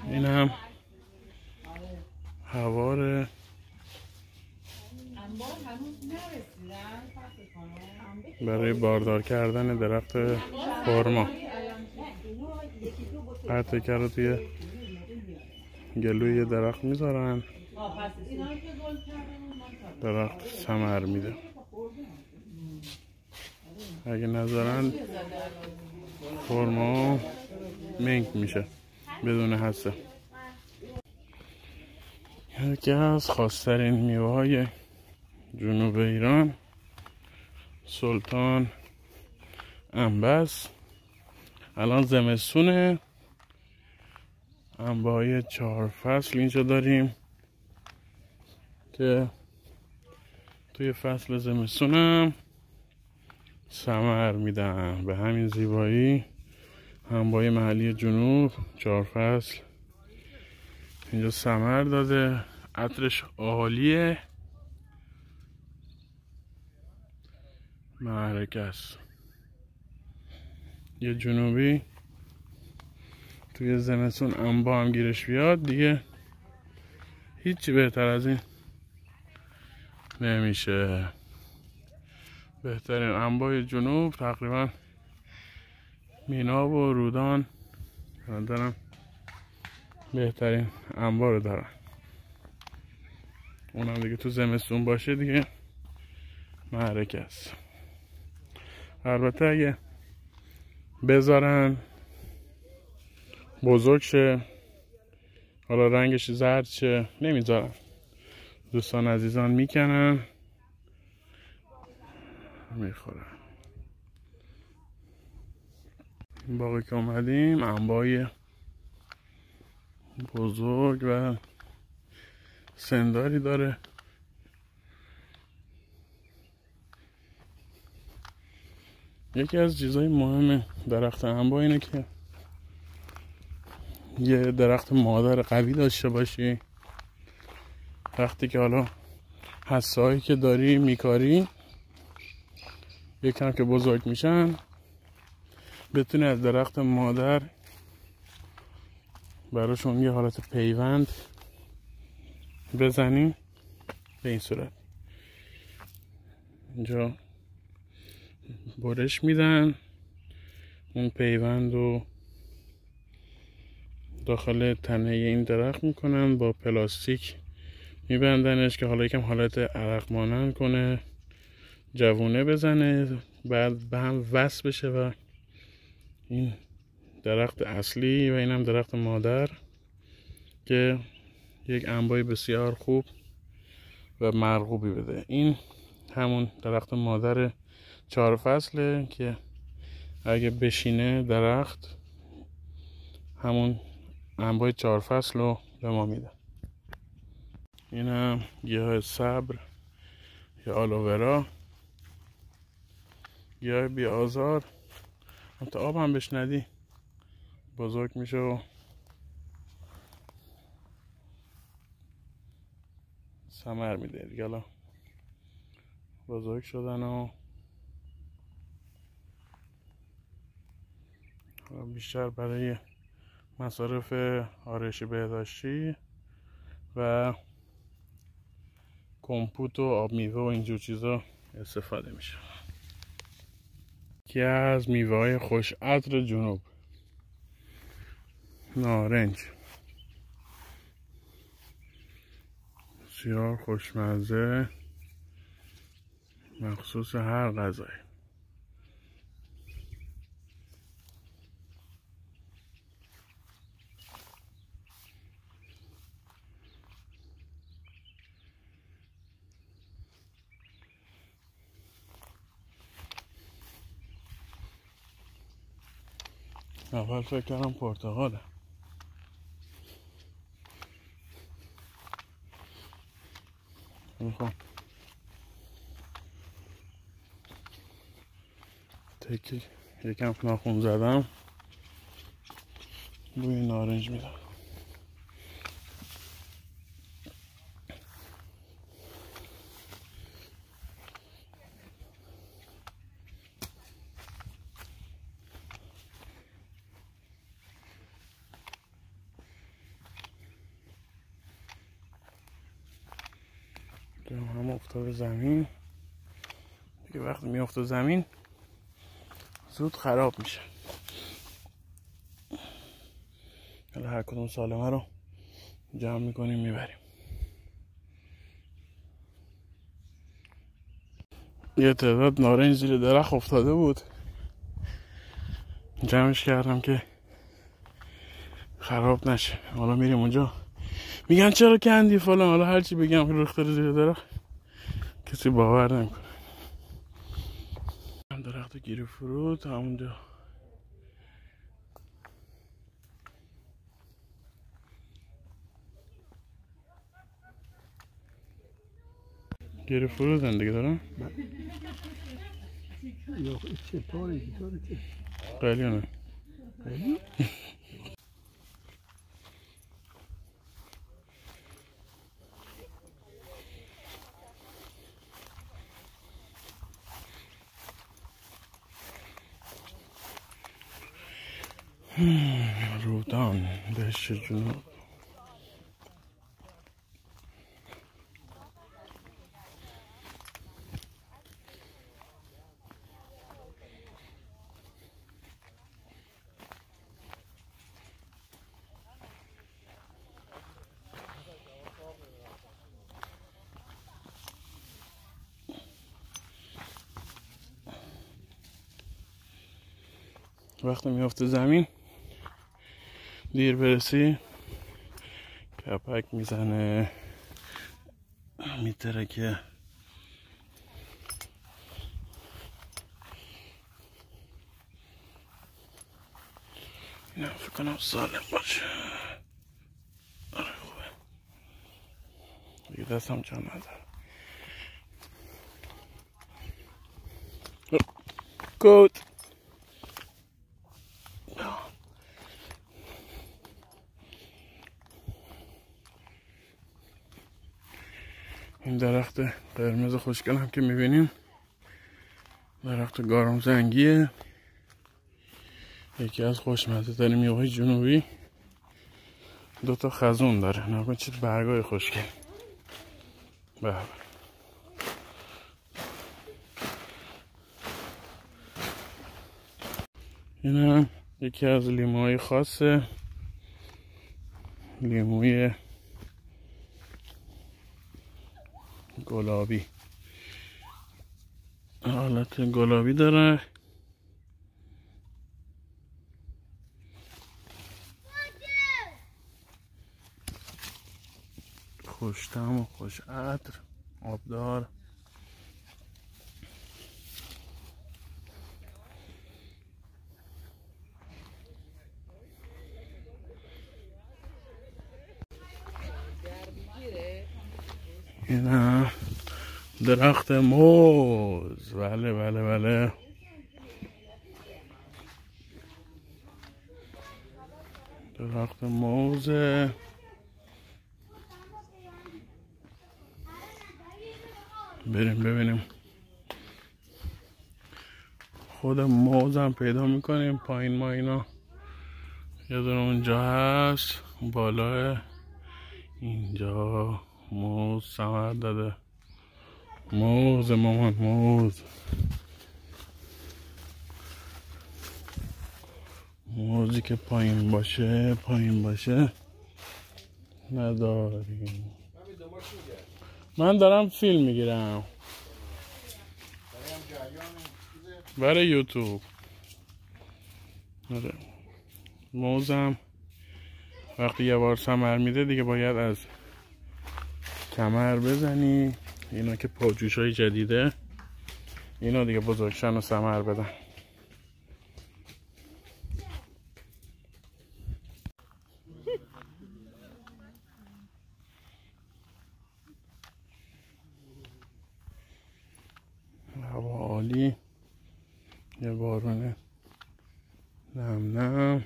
این هم هوار برای باردار کردن درخت خرما. هر تکه رو توی گلوی درخت میذارن، درخت ثمر میده. اگه نذارن خرما منگ میشه بدون هسته. یکی از خاص‌ترین میوه‌های جنوب ایران سلطان انبه است. الان زمستونه، انبه‌های 4 فصل اینجا داریم که توی فصل زمستونم ثمر میدن. به همین زیبایی انبه محلی جنوب 4 فصل اینجا ثمر داده. عطرش عالیه، معرکه است. یه جنوبی توی زمستون انبه هم گیرش بیاد دیگه هیچی بهتر از این نمیشه. بهترین انبه جنوب تقریبا مینا و رودان دارن بهترین انبه رو دارن. اونم دیگه تو زمستون باشه دیگه معرکه است. البته اگه بذارن بزرگ شه، حالا رنگش زرد شه، نمیذارن. دوستان عزیزان میکنن میخورن. این باقی که اومدیم انبای بزرگ و سنداری داره. یکی از چیزای مهم درخت انبا اینه که یه درخت مادر قوی داشته باشی. وقتی که حالا حسایی که داری میکاری یکم که بزرگ میشن بتونی از درخت مادر براشون یه حالت پیوند بزنی. به این صورت اینجا برش میدن، اون پیوند رو داخل تنه این درخت میکنن، با پلاستیک میبندنش که حالا یکم حالت عرق مانند کنه، جوونه بزنه، بعد به هم وصل بشه و این درخت اصلی و اینم درخت مادر که یک انبای بسیار خوب و مرغوبی بده. این همون درخت مادر 4 فصله که اگه بشینه درخت همون انبای 4 فصل رو به ما میده. این هم گیاه صبر یا آلوورا، گیاه بی آزار. تا آب هم بهش ندی بزرگ میشه و ثمر میده دیگه. الان بزرگ شدن و بیشتر برای مصارف آرایشی بهداشتی و کمپوت و آب میوه و اینجور چیزا استفاده میشه. یکی از میوه های خوش عطر جنوب نارنج، بسیار خوشمزه، مخصوص هر غذایی. اول فکر کردم پرتقاله. میخوام تکی یکم ناخون زدم بوی نارنج میدم. هم افتاده زمین دیگه. وقتی میافته زمین زود خراب میشه. حالا هر کدوم سالمه رو جمع میکنیم میبریم. یه تعداد نارنج زیر درخت افتاده بود، جمعش کردم که خراب نشه. حالا میریم اونجا میگن چرا کندی فلان، حالا هرچی بگم که ریخته زیر درخت کسی باور نمیکنه. درخت گیری فروت همونجا گیری فرودن دیگه دارم. Yok içi doğru ki. قلیونه. Öyle. رودان دشت جنوب. وقتی میافته زمین دیر برسی کپک میزنه میترکه. اینا فکر کنم سالم باشه. آره خوبه دیگه، دستم جا نداره. کود این درخت قرمز خوشگل هم که میبینیم درخت گارم زنگیه، یکی از خوشمزه ترین میوه‌های جنوبی. 2 تا خزون داره، نگاه چه برگای خوشگل. به این هم یکی از لیموهای خاصه، لیموی گلابی، حالت گلابی داره. خوش طعم و خوش عطر، آبدار. این هم درخت موز. بله بله بله درخت موزه. بریم ببینیم خود موزم پیدا میکنیم. پایین ما اینا یه دونه اونجا هست بالا، اینجا موز ثمر داده. موز مامان موز، موزی که پایین باشه نداریم. من دارم فیلم میگیرم برای یوتیوب. موزم وقتی یه بار ثمر میده دیگه باید از کمر بزنی. اینا که پاجوش های جدیده، اینا دیگه بزرگشن و ثمر بدن. هوا عالی، یه بارونه نم نم.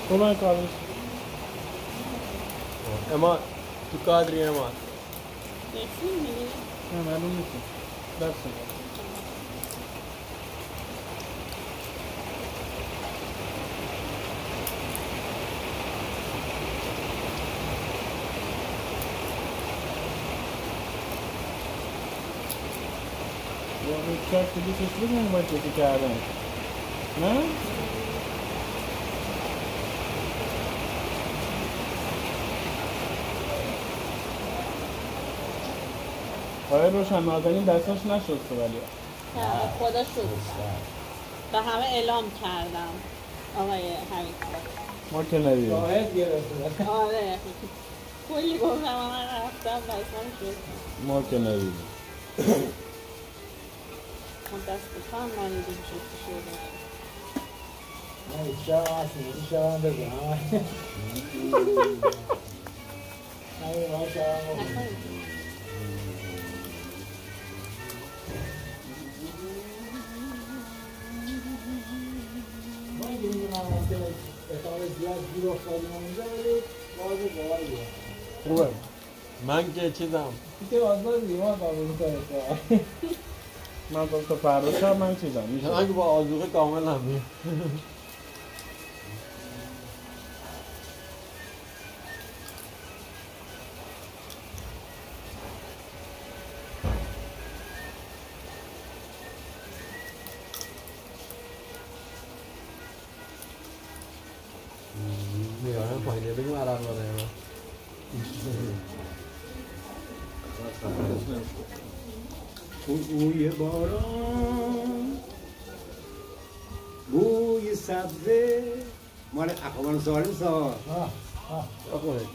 کلاه کارش اما تو کادری اما نه معلوم نیست دست چک کلیسش بگم باید کسی کردن نه؟ آقای روشن نازنین دستاش نشسته ولی خدا شروع کرد و همه اعلام کردم آقای حمید ما که ندیدیم آره کلی گفتم من رفتم دستم شد ما که ندیدیم من دست بکنم ندیدیم شد نه شب هست نیستی شب هم بگو همه ما شب هم بگو ما این گروه من ممکنه احتمال زیاد گیر افتادیم اونجا ولی واضح باور بیان خوبه من که چیزم که واضح دیما قابل کنه من تا فردا شب من چیزم میشه اگه با آذوقه کامل هم میشه میارم پایینه بگیم عرب داره بوی باران بوی سبزه مال اخوان سالم سال آخوره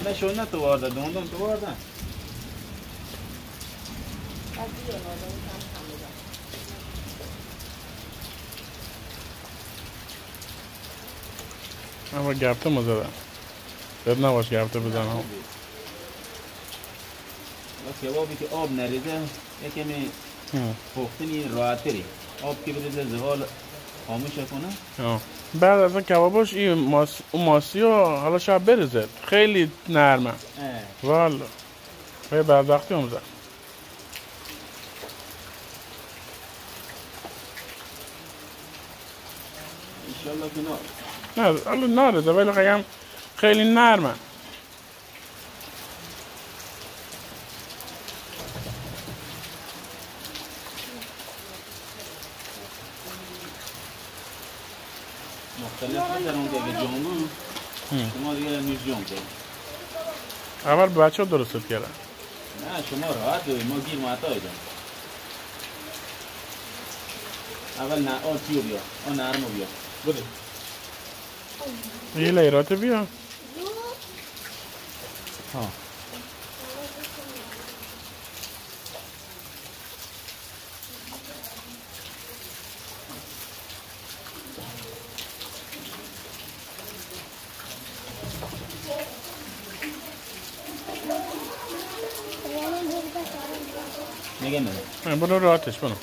Anda şuna tuvarda, dondon tuvarda. من با گفته مزدم بد نباش گفته بزنم کبابی که آب نریزه یکمی پختنی راحت تری آب که بریزه زغال خاموش کنه بعد از اون کبابش این ماسی رو حالا شاید بریزه خیلی نرمه والا خیلی بدبختی هم زد انشالله که نه حالا نارزه ولی خیلی خیلی نرمه مختلف در اون دیگه جامون شما دیگه نیز جام کنید اول بچه ها درست کردن نه شما راحت دوید ما گیر معطای جام اول نه آن چیو بیا آن نرمو بیا بده یه لیرات بیا ها میگم نه برو راحتش برو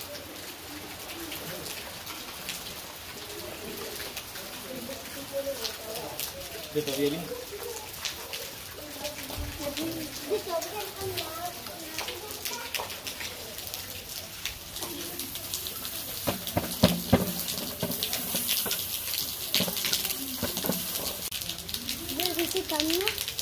بتا بیاری necesitan, ¿no?